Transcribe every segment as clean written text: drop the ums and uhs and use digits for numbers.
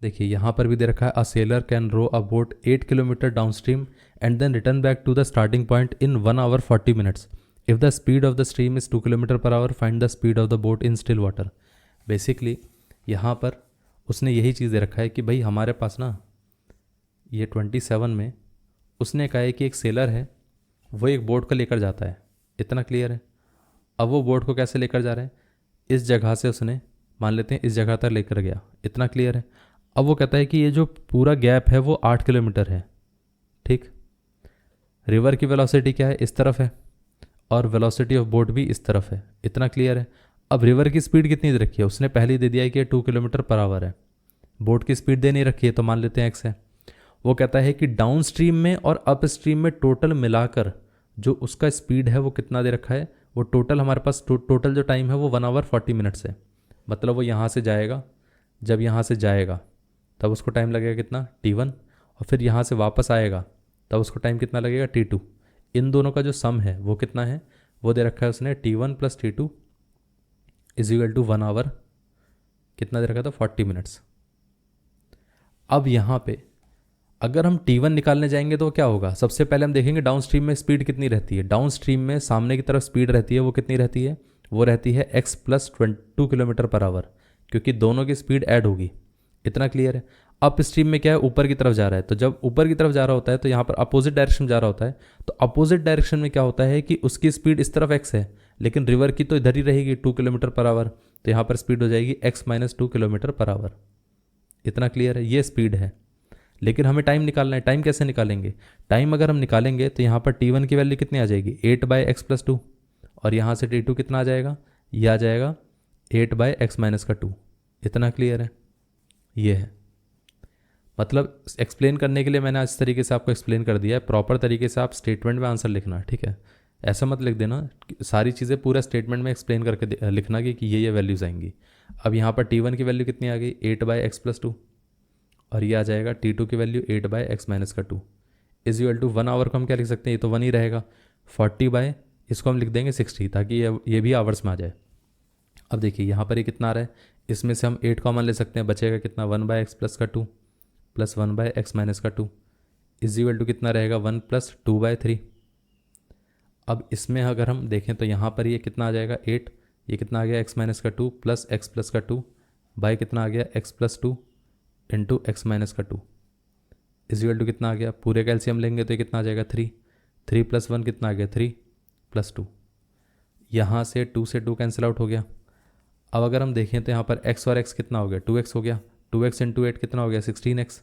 देखिए यहाँ पर भी दे रखा है a sailor can row a boat 8 kilometre downstream and then return back to the starting point in 1 hour 40 minutes. If the speed of the stream is 2 kilometre per hour find the speed of the boat in still water. Basically यहाँ पर उसने यही चीज़ दे रखा है कि भाई हमारे पास ना ये 27 में उसने कहा है कि एक सेलर है, वो एक बोट को लेकर जाता है. इतना क्लियर है. अब वो बोट को कैसे लेकर जा रहे हैं, इस जगह से उसने मान लेते हैं इस जगह तक लेकर गया. इतना क्लियर है. अब वो कहता है कि ये जो पूरा गैप है वो 8 किलोमीटर है. ठीक. रिवर की वेलोसिटी क्या है, इस तरफ है, और वेलोसिटी ऑफ बोट भी इस तरफ है. इतना क्लियर है. अब रिवर की स्पीड कितनी दे रखी है, उसने पहले ही दे दिया है कि 2 किलोमीटर पर आवर है. बोट की स्पीड दे नहीं रखी है तो मान लेते हैं एक्स है. वो कहता है कि डाउन स्ट्रीम में और अप स्ट्रीम में टोटल मिलाकर जो उसका स्पीड है वो कितना दे रखा है. वो टोटल हमारे पास टोटल जो टाइम है वो 1 hour 40 minutes है. मतलब वो यहाँ से जाएगा, जब यहाँ से जाएगा तब उसको टाइम लगेगा कितना T1, और फिर यहाँ से वापस आएगा तब उसको टाइम कितना लगेगा T2. इन दोनों का जो सम है वो कितना है, वो दे रखा है उसने T1 + T2 = 1 hour कितना दे रखा था 40 minutes. अब यहाँ पे अगर हम T1 निकालने जाएंगे तो क्या होगा, सबसे पहले हम देखेंगे डाउन स्ट्रीम में स्पीड कितनी रहती है. डाउन स्ट्रीम में सामने की तरफ स्पीड रहती है वो कितनी रहती है, वो रहती है x + 2 किलोमीटर पर आवर, क्योंकि दोनों की स्पीड ऐड होगी. इतना क्लियर है. अप स्ट्रीम में क्या है, ऊपर की तरफ जा रहा है, तो जब ऊपर की तरफ जा रहा होता है तो यहाँ पर अपोजिट डायरेक्शन में जा रहा होता है. तो अपोजिट डायरेक्शन में क्या होता है कि उसकी स्पीड इस तरफ x है, लेकिन रिवर की तो इधर ही रहेगी 2 किलोमीटर पर आवर. तो यहाँ पर स्पीड हो जाएगी x - 2 किलोमीटर पर आवर. इतना क्लियर है. ये स्पीड है. लेकिन हमें टाइम निकालना है. टाइम कैसे निकालेंगे, टाइम अगर हम निकालेंगे तो यहाँ पर T1 की वैल्यू कितनी आ जाएगी 8/x + 2, और यहाँ से T2 कितना आ जाएगा, ये आ जाएगा 8/x - 2. इतना क्लियर है. ये है. मतलब एक्सप्लेन करने के लिए मैंने इस तरीके से आपको एक्सप्लेन कर दिया है. प्रॉपर तरीके से आप स्टेटमेंट में आंसर लिखना. ठीक है, ऐसा मत लिख देना सारी चीज़ें पूरा स्टेटमेंट में एक्सप्लेन करके लिखना कि ये वैल्यूज़ आएंगी. अब यहाँ पर T1 की वैल्यू कितनी आ गई 8/x + 2, और ये आ जाएगा T2 की वैल्यू 8/x - 2 = 1 आवर को हम क्या लिख सकते हैं, ये तो 1 ही रहेगा. 40 इसको हम लिख देंगे 60 ताकि ये भी आवर्स में आ जाए. अब देखिए यहाँ पर ये कितना आ रहा है, इसमें से हम 8 कॉमन ले सकते हैं. बचेगा कितना 1/x + 2 + 1/x - 2 = कितना रहेगा 1 + 2/3. अब इसमें अगर हम देखें तो यहाँ पर ये कितना आ जाएगा 8, ये कितना आ गया x - 2 + x + 2 बाय कितना आ गया x + 2 × x - 2 = कितना आ गया, पूरे का एलसीएम लेंगे तो ये कितना आ जाएगा 3. 3 + 1 कितना आ गया 3 + 2. यहाँ से 2 से 2 कैंसिल आउट हो गया. अब अगर हम देखें तो यहाँ पर x और x कितना हो गया 2x हो गया. 2x × 8 कितना हो गया 16x,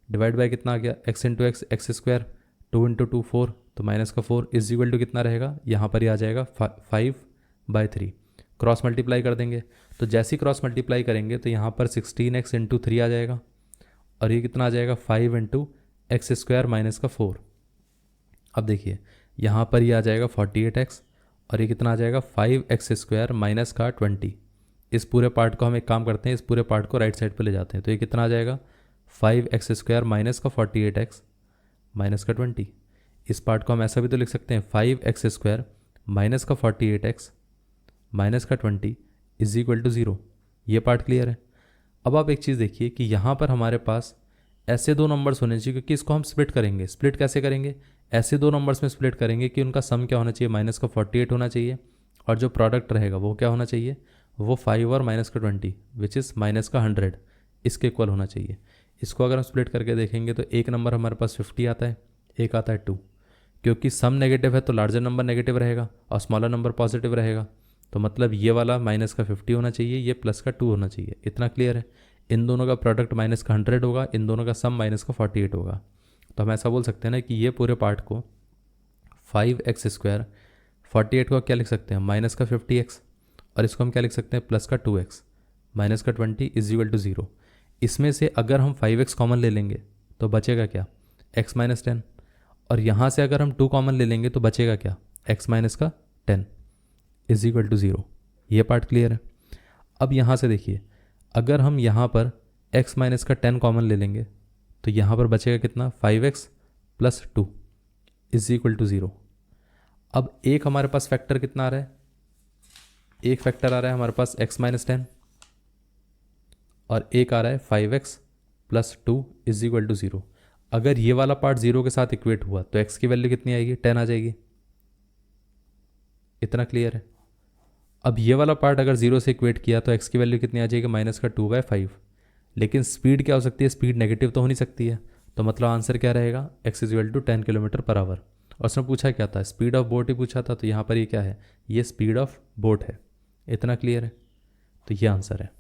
डिवाइड बाय कितना आ गया x × x x², 2 × 2 4, तो -4 = कितना रहेगा, यहाँ पर ही आ जाएगा 5/3. क्रॉस मल्टीप्लाई कर देंगे, तो जैसे ही क्रॉस मल्टीप्लाई करेंगे तो यहाँ पर 16x × 3 आ जाएगा, और ये कितना आ जाएगा 5 × x² - 4. अब देखिए यहाँ पर ये आ जाएगा 48x, और ये कितना आ जाएगा 5x² - 20. इस पूरे पार्ट को हम एक काम करते हैं, इस पूरे पार्ट को राइट साइड पे ले जाते हैं. तो ये कितना आ जाएगा 5x² - 48x - 20. इस पार्ट को हम ऐसा भी तो लिख सकते हैं 5x² - 48x - 20 = 0. ये पार्ट क्लियर है. अब आप एक चीज़ देखिए कि यहाँ पर हमारे पास ऐसे दो नंबर्स होने चाहिए, क्योंकि इसको हम स्प्लिट करेंगे. स्प्लिट कैसे करेंगे, ऐसे दो नंबर्स में स्प्लिट करेंगे कि उनका सम क्या होना चाहिए -48 होना चाहिए, और जो प्रोडक्ट रहेगा वो क्या होना चाहिए, वो 5 और -20 विच इज़ -100 इसके इक्वल होना चाहिए. इसको अगर हम स्प्लिट करके देखेंगे तो एक नंबर हमारे पास 50 आता है, एक आता है 2. क्योंकि सम नेगेटिव है तो लार्जर नंबर नेगेटिव रहेगा और स्मॉलर नंबर पॉजिटिव रहेगा. तो मतलब ये वाला -50 होना चाहिए, ये +2 होना चाहिए. इतना क्लियर है. इन दोनों का प्रोडक्ट -100 होगा, इन दोनों का सम -48 होगा. तो हम ऐसा बोल सकते हैं ना कि ये पूरे पार्ट को 5x², 48 को क्या लिख सकते हैं -50x, और इसको हम क्या लिख सकते हैं +2x -20 = 0. इसमें से अगर हम 5x कॉमन ले लेंगे तो बचेगा क्या x - 10, और यहाँ से अगर हम 2 कॉमन ले लेंगे तो बचेगा क्या x - 10 = 0. ये पार्ट क्लियर है. अब यहाँ से देखिए अगर हम यहाँ पर x - 10 कॉमन ले लेंगे तो यहाँ पर बचेगा कितना 5x + 2 = 0. अब एक हमारे पास फैक्टर कितना आ रहा है, एक फैक्टर आ रहा है हमारे पास x - 10, और एक आ रहा है 5x plus 2 is equal to 0। अगर ये वाला पार्ट 0 के साथ इक्वेट हुआ तो x की वैल्यू कितनी आएगी, 10 आ जाएगी। इतना क्लियर है। अब ये वाला पार्ट अगर 0 से इक्वेट किया तो x की वैल्यू कितनी आ जाएगी, -2/5। लेकिन स्पीड क्या हो सकती है, स्पीड नेगेटिव तो हो नहीं सकती है, तो मतलब आंसर क्या रहेगा, x is equal to 10 kilometre per hour. और उसने पूछा क्या था, स्पीड ऑफ बोट ही पूछा था, तो यहाँ पर ये क्या है, ये स्पीड ऑफ बोट है। इतना क्लियर है, तो ये आंसर है।